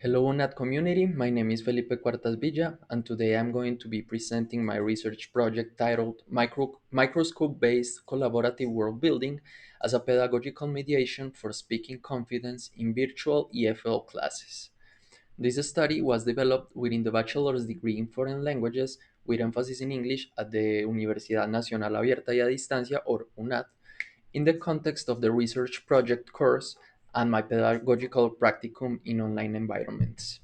Hello, NAT community. My name is Felipe Cuartas and today I'm going to be presenting my research project titled Microscope Based Collaborative World Building as a Pedagogical Mediation for Speaking Confidence in Virtual EFL Classes. This study was developed within the bachelor's degree in foreign languages with emphasis in English at the Universidad Nacional Abierta y a Distancia, or UNAD, in the context of the research project course and my pedagogical practicum in online environments.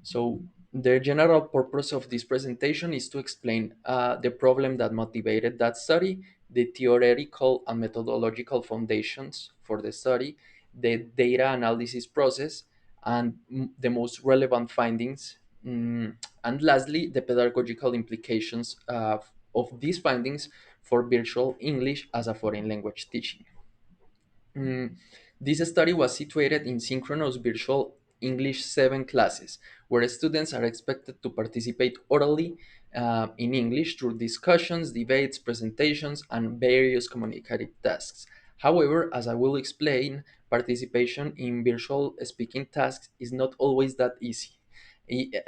So, the general purpose of this presentation is to explain the problem that motivated that study, the theoretical and methodological foundations for the study, the data analysis process, and the most relevant findings. And lastly, the pedagogical implications of these findings for virtual English as a foreign language teaching. Mm, this study was situated in synchronous virtual English 7 classes, where students are expected to participate orally in English through discussions, debates, presentations, and various communicative tasks. However, as I will explain, participation in virtual speaking tasks is not always that easy,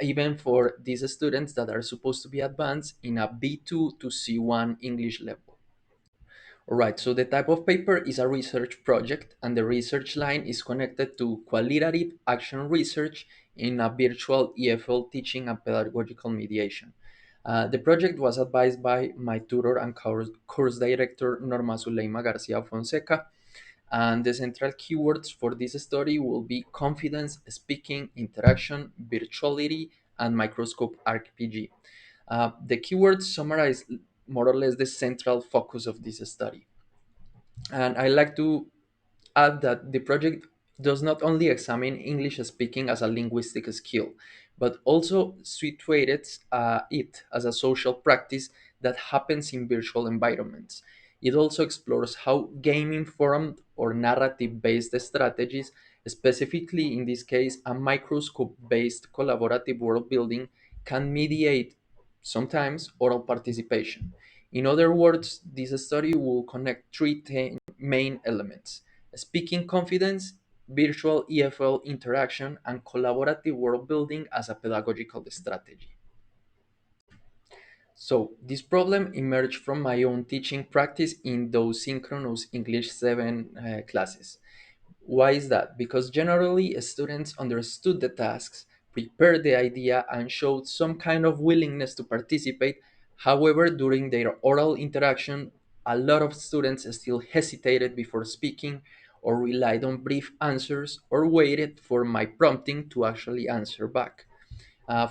even for these students that are supposed to be advanced in a B2 to C1 English level. All right, so the type of paper is a research project, and the research line is connected to qualitative action research in a virtual EFL teaching and pedagogical mediation. The project was advised by my tutor and course director, Norma Zuleima Garcia Fonseca, and the central keywords for this study will be confidence, speaking, interaction, virtuality, and microscope RPG. The keywords summarize more or less the central focus of this study. And I like to add that the project does not only examine English speaking as a linguistic skill, but also situates it as a social practice that happens in virtual environments. It also explores how game informed or narrative based strategies, specifically in this case, a microscope based collaborative world building, can mediate sometimes oral participation. In other words, this study will connect three main elements: speaking confidence, virtual EFL interaction, and collaborative world building as a pedagogical strategy. So, this problem emerged from my own teaching practice in those synchronous English 7 classes. Why is that? Because generally students understood the tasks, prepared the idea, and showed some kind of willingness to participate. However, during their oral interaction, a lot of students still hesitated before speaking, or relied on brief answers, or waited for my prompting to actually answer back.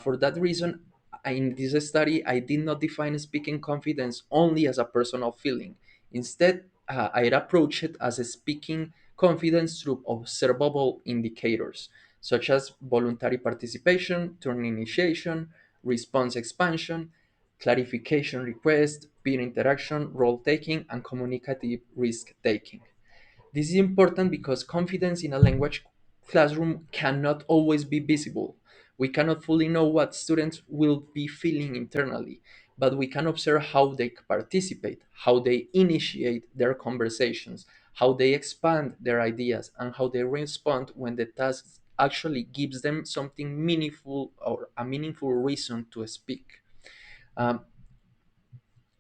For that reason, in this study, I did not define speaking confidence only as a personal feeling. Instead, I approached it as a speaking confidence through observable indicators, such as voluntary participation, turn initiation, response expansion, clarification request, peer interaction, role taking, and communicative risk taking. This is important because confidence in a language classroom cannot always be visible. We cannot fully know what students will be feeling internally, but we can observe how they participate, how they initiate their conversations, how they expand their ideas, and how they respond when the task actually gives them something meaningful or a meaningful reason to speak. Um,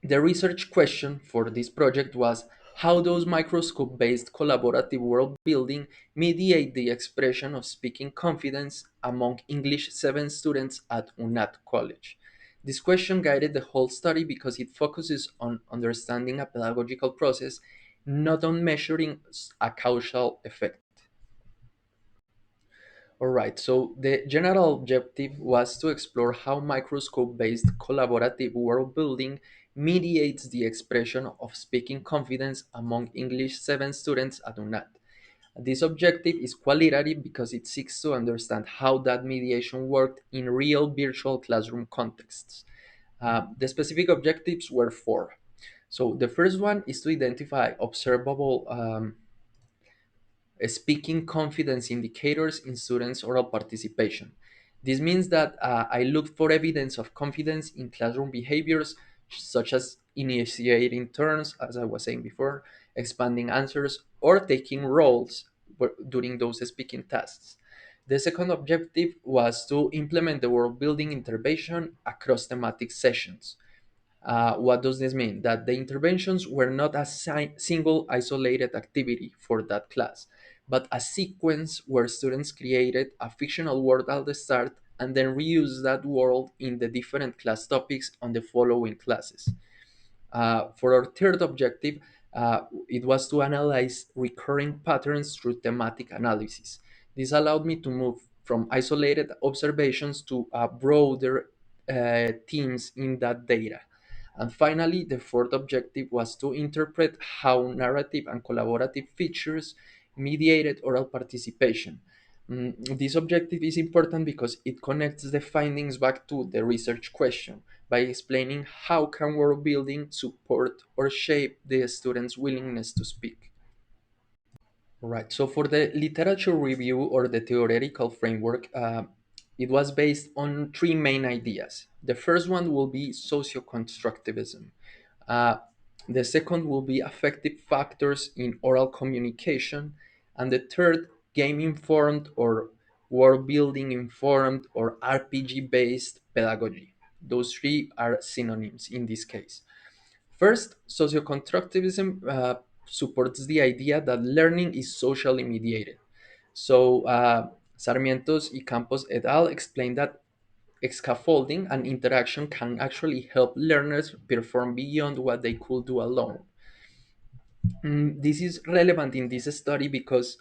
the research question for this project was how does microscope based collaborative world building mediate the expression of speaking confidence among English 7 students at UNAT College? This question guided the whole study because it focuses on understanding a pedagogical process, not on measuring a causal effect. All right, so the general objective was to explore how microscope based collaborative world building mediates the expression of speaking confidence among English 7 students at UNAT. This objective is qualitative because it seeks to understand how that mediation worked in real virtual classroom contexts. The specific objectives were four. So the first one is to identify observable speaking confidence indicators in students' oral participation. This means that I look for evidence of confidence in classroom behaviors such as initiating turns, as I was saying before, expanding answers, or taking roles during those speaking tasks. The second objective was to implement the world building intervention across thematic sessions. What does this mean? That the interventions were not a single isolated activity for that class, but a sequence where students created a fictional world at the start and then reused that world in the different class topics on the following classes. For our third objective, it was to analyze recurring patterns through thematic analysis. This allowed me to move from isolated observations to broader themes in that data. And finally, the fourth objective was to interpret how narrative and collaborative features mediated oral participation. This objective is important because it connects the findings back to the research question by explaining how can world building support or shape the students' willingness to speak. Right. So for the literature review or the theoretical framework, it was based on three main ideas. The first one will be socioconstructivism. Uh, the second will be affective factors in oral communication. And the third, game informed or world building informed or RPG based pedagogy. Those three are synonyms in this case. First, socioconstructivism supports the idea that learning is socially mediated. So, Sarmientos y Campos et al. Explain that scaffolding and interaction can actually help learners perform beyond what they could do alone. This is relevant in this study because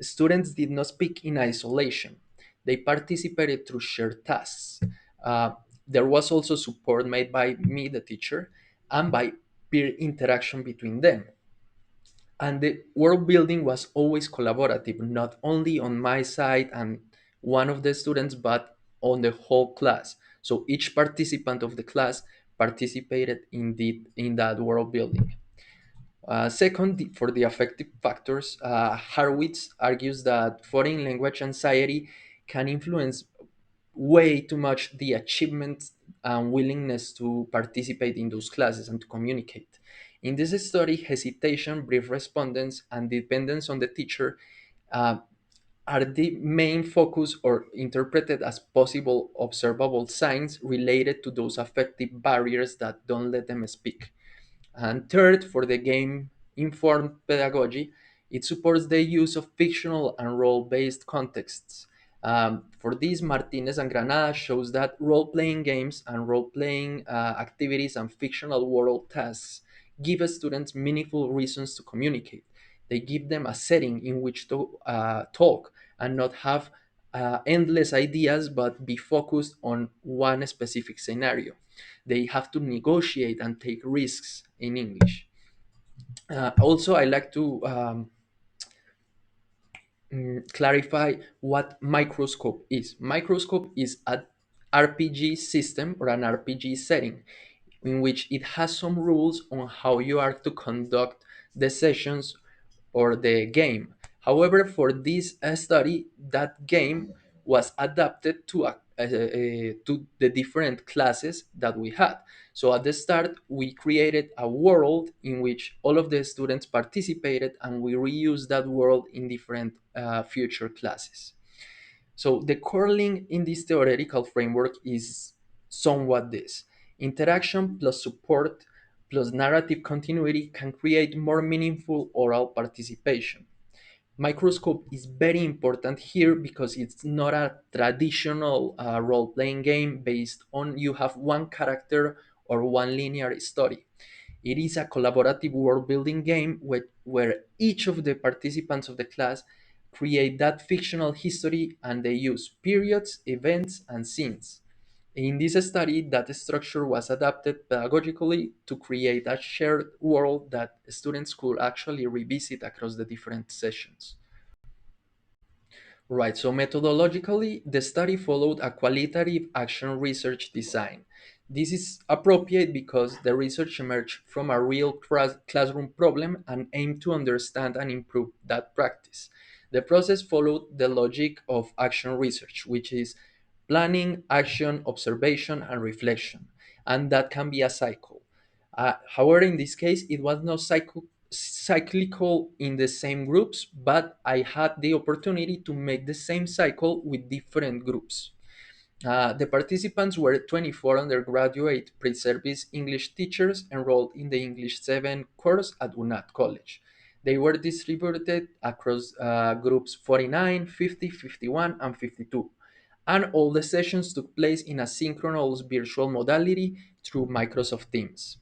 students did not speak in isolation. They participated through shared tasks. Uh, there was also support made by me, the teacher, and by peer interaction between them. And the world building was always collaborative, not only on my side and one of the students, but on the whole class. So each participant of the class participated in that world building. Second, for the affective factors, Harwitz argues that foreign language anxiety can influence way too much the achievement and willingness to participate in those classes and to communicate. In this study, hesitation, brief respondents, and dependence on the teacher uh, are the main focus or interpreted as possible observable signs related to those affective barriers that don't let them speak. And third, for the game informed pedagogy, it supports the use of fictional and role based contexts. For this, Martinez and Granada shows that role playing games and role playing activities and fictional world tasks give students meaningful reasons to communicate. They give them a setting in which to talk and not have endless ideas but be focused on one specific scenario. They have to negotiate and take risks in English. Also, I like to clarify what microscope is. Microscope is a RPG system or an RPG setting in which it has some rules on how you are to conduct the sessions or the game. However, for this study, that game was adapted to the different classes that we had. So at the start, we created a world in which all of the students participated, and we reused that world in different future classes. So the core link in this theoretical framework is somewhat this: interaction plus support plus narrative continuity can create more meaningful oral participation. Microscope is very important here because it's not a traditional role-playing game based on you have one character or one linear story. It is a collaborative world building game where each of the participants of the class create that fictional history and they use periods, events, and scenes. In this study, that structure was adapted pedagogically to create a shared world that students could actually revisit across the different sessions. Right, so methodologically, the study followed a qualitative action research design. This is appropriate because the research emerged from a real classroom problem and aimed to understand and improve that practice. The process followed the logic of action research, which is planning, action, observation, and reflection, and that can be a cycle. However, in this case, it was not cyclical in the same groups, but I had the opportunity to make the same cycle with different groups. The participants were 24 undergraduate pre-service English teachers enrolled in the English 7 course at UNAT College. They were distributed across groups 49, 50, 51, and 52, and all the sessions took place in a synchronous virtual modality through Microsoft Teams.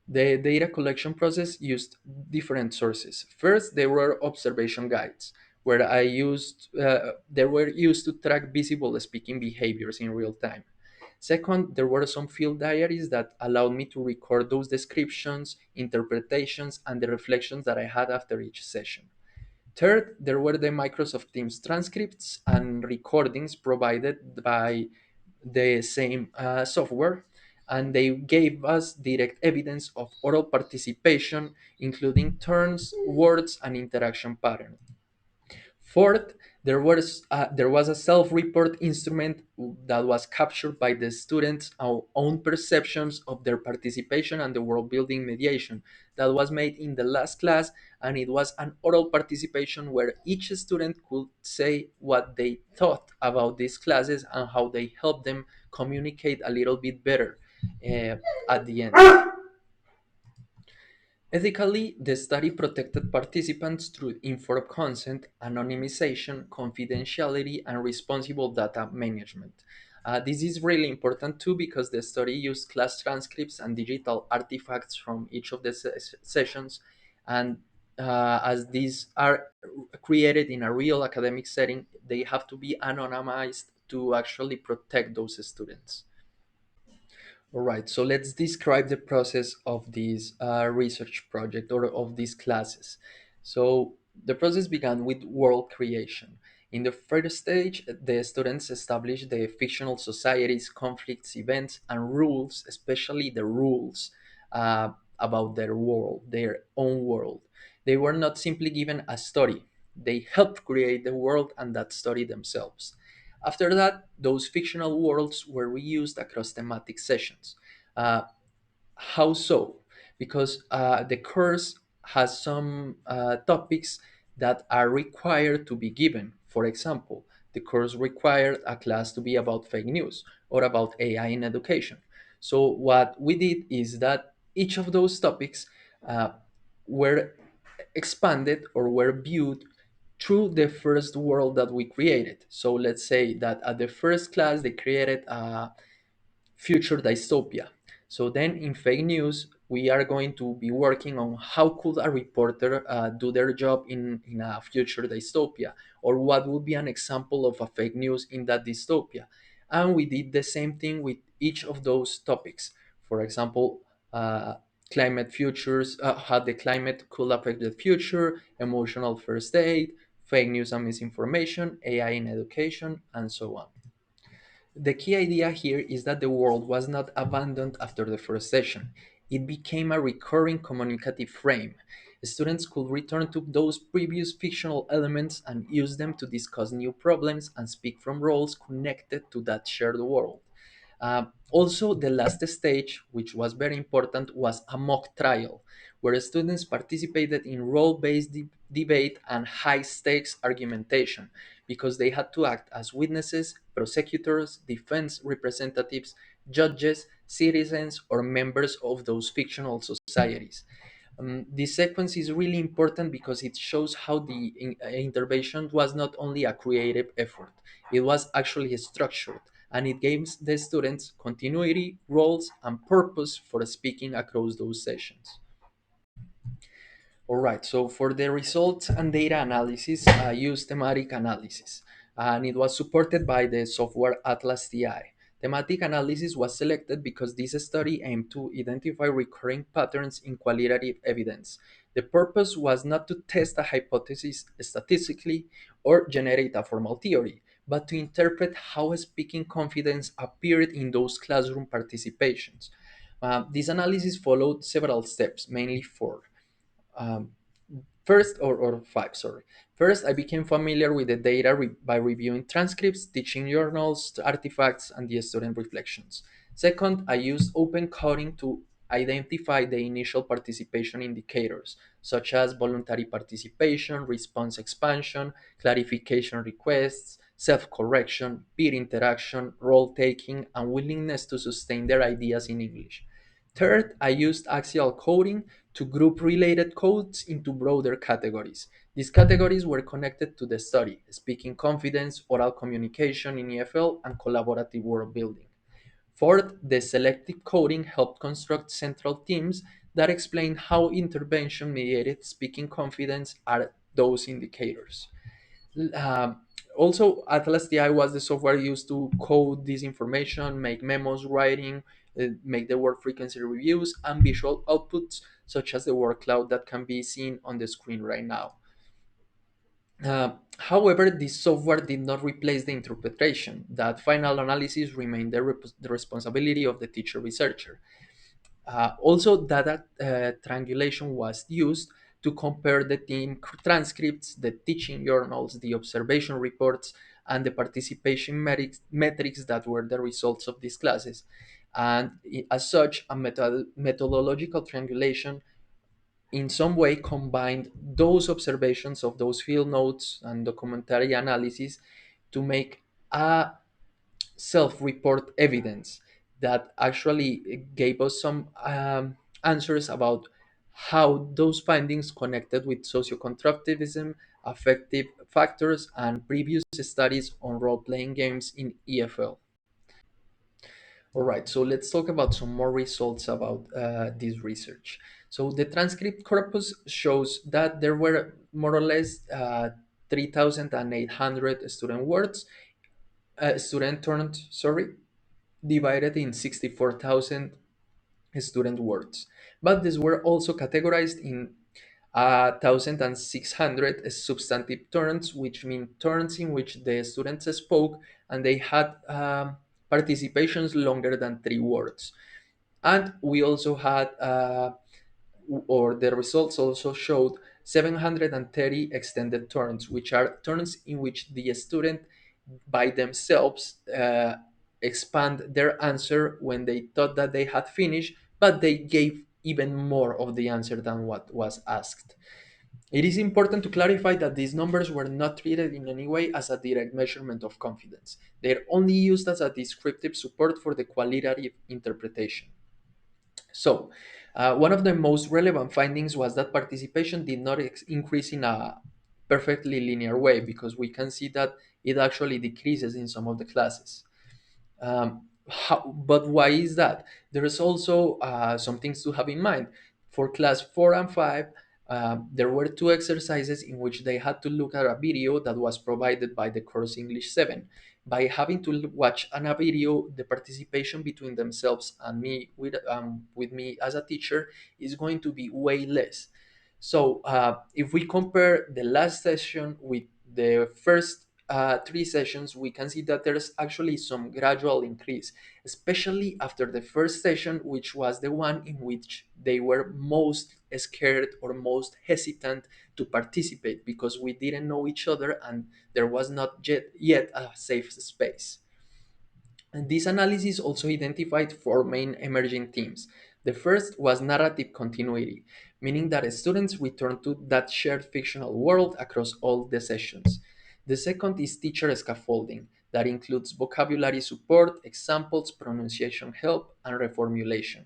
The data collection process used different sources. First, there were observation guides, where they were used to track visible speaking behaviors in real time. Second, there were some field diaries that allowed me to record those descriptions, interpretations, and the reflections that I had after each session. Third, there were the Microsoft Teams transcripts and recordings provided by the same software, and they gave us direct evidence of oral participation, including turns, words, and interaction patterns. Fourth, there was a self-report instrument that was captured by the students' own perceptions of their participation and the world-building mediation that was made in the last class, and it was an oral participation where each student could say what they thought about these classes and how they helped them communicate a little bit better uh, at the end. Ethically, the study protected participants through informed consent, anonymization, confidentiality, and responsible data management. This is really important too because the study used class transcripts and digital artifacts from each of the sessions, and as these are created in a real academic setting, they have to be anonymized to actually protect those students. All right, so let's describe the process of this research project or of these classes. So the process began with world creation. In the first stage, the students established the fictional societies, conflicts, events, and rules, especially the rules about their world, their own world. They were not simply given a story, they helped create the world and that story themselves. After that, those fictional worlds were reused across thematic sessions. Uh, how so? Because the course has some topics that are required to be given. For example, the course required a class to be about fake news or about AI in education. So, what we did is that each of those topics uh, were expanded or were viewed through the first world that we created. So let's say that at the first class they created a future dystopia. So then in fake news, we are going to be working on how could a reporter do their job in a future dystopia, or what would be an example of a fake news in that dystopia. And we did the same thing with each of those topics. For example, uh, climate futures, how the climate could affect the future, emotional first aid, fake news and misinformation, AI in education, and so on. The key idea here is that the world was not abandoned after the first session. It became a recurring communicative frame. Students could return to those previous fictional elements and use them to discuss new problems and speak from roles connected to that shared world. Also, the last stage, which was very important, was a mock trial, where students participated in role based debate and high stakes argumentation because they had to act as witnesses, prosecutors, defense representatives, judges, citizens, or members of those fictional societies. This sequence is really important because it shows how the intervention was not only a creative effort, it was actually structured, and it gives the students continuity, roles, and purpose for speaking across those sessions. All right, so for the results and data analysis, I used thematic analysis, and it was supported by the software Atlas TI. Thematic analysis was selected because this study aimed to identify recurring patterns in qualitative evidence. The purpose was not to test a hypothesis statistically or generate a formal theory, but to interpret how speaking confidence appeared in those classroom participations. This analysis followed several steps, mainly four. Um, First, or five, sorry. First, I became familiar with the data by reviewing transcripts, teaching journals, artifacts, and the student reflections. Second, I used open coding to identify the initial participation indicators, such as voluntary participation, response expansion, clarification requests, self correction, peer interaction, role taking, and willingness to sustain their ideas in English. Third, I used axial coding to group related codes into broader categories. These categories were connected to the study: speaking confidence, oral communication in EFL, and collaborative world building. Fourth, the selective coding helped construct central themes that explain how intervention mediated speaking confidence are those indicators. Um, Also, Atlas TI was the software used to code this information, make memos, writing, make the word frequency reviews, and visual outputs, such as the word cloud that can be seen on the screen right now. However, this software did not replace the interpretation. That final analysis remained the responsibility of the teacher researcher. Also, data triangulation was used to compare the team transcripts, the teaching journals, the observation reports, and the participation metrics that were the results of these classes. And as such, a methodological triangulation in some way combined those observations of those field notes and documentary analysis to make a self-report evidence that actually gave us some answers about how those findings connected with socioconstructivism, affective factors, and previous studies on role-playing games in EFL. All right, so let's talk about some more results about this research. So the transcript corpus shows that there were more or less 3,800 student words, student turns, sorry, divided in 64,000 student words. But these were also categorized in 1,600 substantive turns, which mean turns in which the students spoke and they had participations longer than 3 words. And we also had, or the results also showed 730 extended turns, which are turns in which the student by themselves expand their answer when they thought that they had finished, but they gave even more of the answer than what was asked. It is important to clarify that these numbers were not treated in any way as a direct measurement of confidence. They are only used as a descriptive support for the qualitative interpretation. So, one of the most relevant findings was that participation did not increase in a perfectly linear way, because we can see that it actually decreases in some of the classes. But why is that? There is also some things to have in mind. For class 4 and 5, there were 2 exercises in which they had to look at a video that was provided by the course English 7. By having to watch a video, the participation between themselves and me with me as a teacher is going to be way less. So if we compare the last session with the first 3 sessions, we can see that there's actually some gradual increase, especially after the first session, which was the one in which they were most scared or most hesitant to participate because we didn't know each other and there was not yet a safe space. And this analysis also identified 4 main emerging themes. The first was narrative continuity, meaning that students returned to that shared fictional world across all the sessions. The second is teacher scaffolding, that includes vocabulary support, examples, pronunciation help, and reformulation.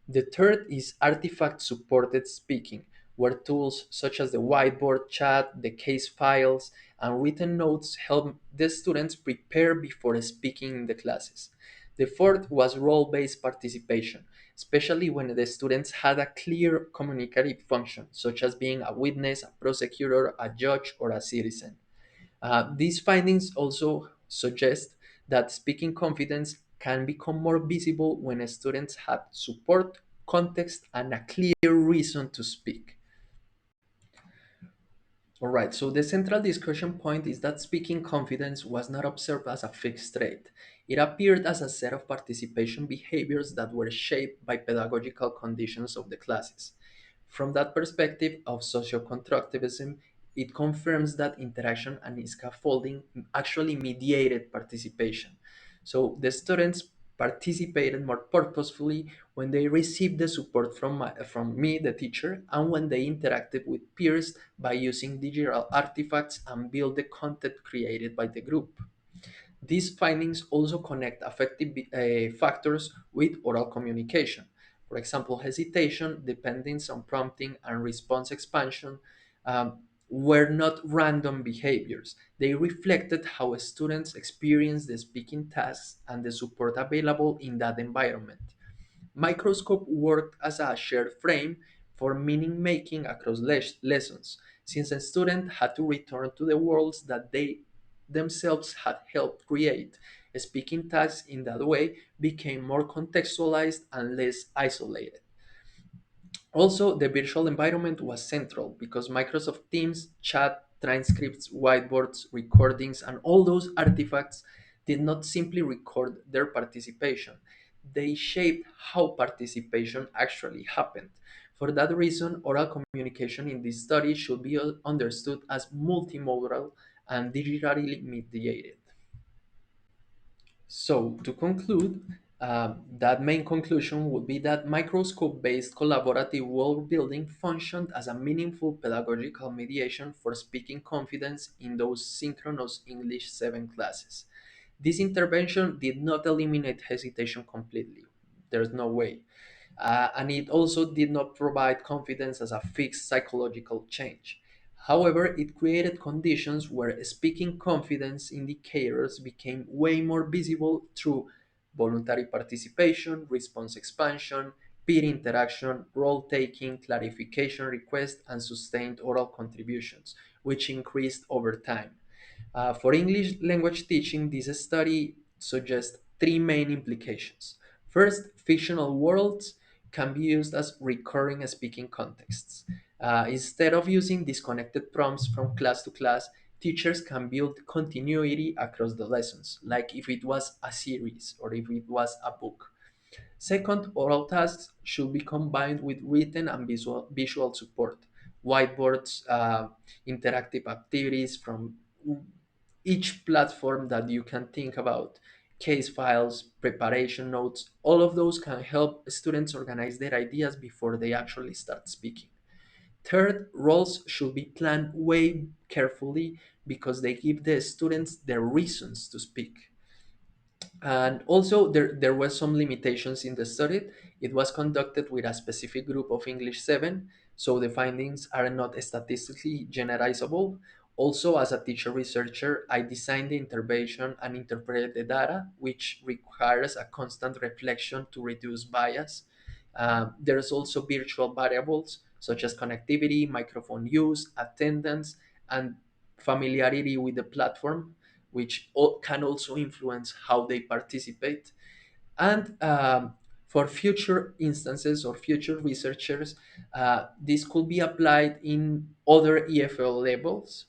The third is artifact supported speaking, where tools such as the whiteboard, chat, the case files, and written notes help the students prepare before speaking in the classes. The fourth was role based participation, especially when the students had a clear communicative function, such as being a witness, a prosecutor, a judge, or a citizen. These findings also suggest that speaking confidence can become more visible when students have support, context, and a clear reason to speak. All right, so the central discussion point is that speaking confidence was not observed as a fixed trait. It appeared as a set of participation behaviors that were shaped by pedagogical conditions of the classes. From that perspective of socioconstructivism, it confirms that interaction and scaffolding actually mediated participation. So the students participated more purposefully when they received the support from me, the teacher, and when they interacted with peers by using digital artifacts and build the content created by the group. These findings also connect affective factors with oral communication. For example, hesitation, dependence on prompting, and response expansion were not random behaviors. They reflected how students experience the speaking tasks and the support available in that environment. Microscope worked as a shared frame for meaning making across lessons, since a student had to return to the worlds that they themselves had helped create. Speaking tasks in that way became more contextualized and less isolated. Also, the virtual environment was central because Microsoft Teams, chat, transcripts, whiteboards, recordings, and all those artifacts did not simply record their participation. They shaped how participation actually happened. For that reason, oral communication in this study should be understood as multimodal and digitally mediated. So, to conclude, that main conclusion would be that microscope based collaborative world building functioned as a meaningful pedagogical mediation for speaking confidence in those synchronous English 7 classes. This intervention did not eliminate hesitation completely. There's no way. And it also did not provide confidence as a fixed psychological change. However, it created conditions where speaking confidence indicators became way more visible through voluntary participation, response expansion, peer interaction, role taking, clarification requests, and sustained oral contributions, which increased over time. For English language teaching, this study suggests three main implications. First, fictional worlds can be used as recurring speaking contexts. Instead of using disconnected prompts from class to class, teachers can build continuity across the lessons, like if it was a series or if it was a book. Second, oral tasks should be combined with written and visual support. Whiteboards, interactive activities from each platform that you can think about, case files, preparation notes, all of those can help students organize their ideas before they actually start speaking. Third, roles should be planned way carefully because they give the students their reasons to speak. And also, there were some limitations in the study. It was conducted with a specific group of English 7, so the findings are not statistically generalizable. Also, as a teacher researcher, I designed the intervention and interpreted the data, which requires a constant reflection to reduce bias. There's also virtual variables such as connectivity, microphone use, attendance, and familiarity with the platform, which can also influence how they participate. And for future instances or future researchers, this could be applied in other EFL levels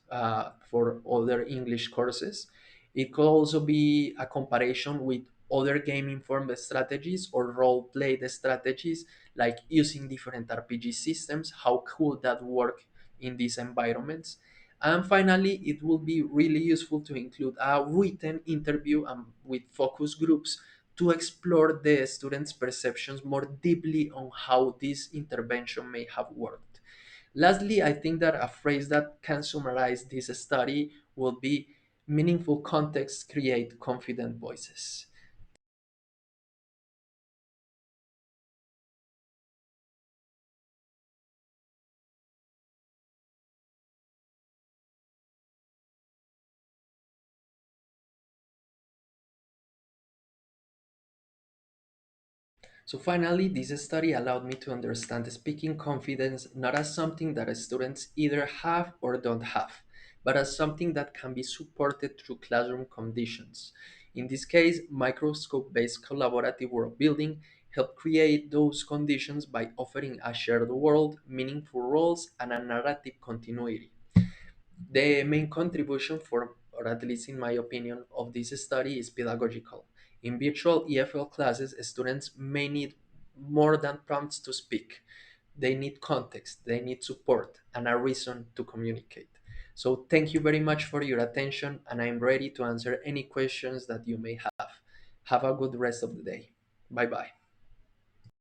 for other English courses. It could also be a comparison with other game informed strategies or role played strategies, like using different RPG systems. How could that work in these environments? And finally, it will be really useful to include a written interview with focus groups to explore the students' perceptions more deeply on how this intervention may have worked. Lastly, I think that a phrase that can summarize this study will be meaningful contexts create confident voices. So finally, this study allowed me to understand speaking confidence not as something that students either have or don't have, but as something that can be supported through classroom conditions. In this case, microscope-based collaborative world building helped create those conditions by offering a shared world, meaningful roles, and a narrative continuity. The main contribution for, or at least in my opinion, of this study is pedagogical. In virtual EFL classes, students may need more than prompts to speak. They need context, they need support, and a reason to communicate. So thank you very much for your attention, and I'm ready to answer any questions that you may have. Have a good rest of the day. Bye bye.